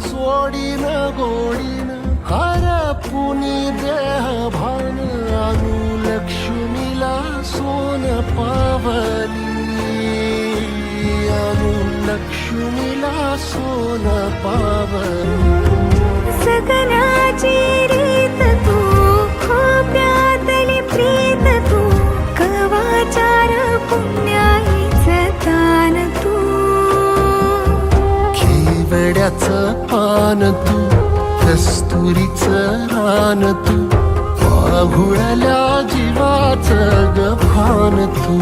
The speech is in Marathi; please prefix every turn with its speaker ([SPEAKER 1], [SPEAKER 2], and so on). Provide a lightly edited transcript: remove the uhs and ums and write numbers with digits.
[SPEAKER 1] जोडीन गोडीन हरपुनी देह भान अनुलक्ष्मीला सोन पावली अनुलक्ष्मीला सोन पावली
[SPEAKER 2] सगनाची रीत तू खोप्यातली प्रीत तू कवाचार पुण्याईचं तान तू
[SPEAKER 1] केवड्याचं पान तू कस्तुरीचं रान तू पाहुळल्या जीवाचं गभान तू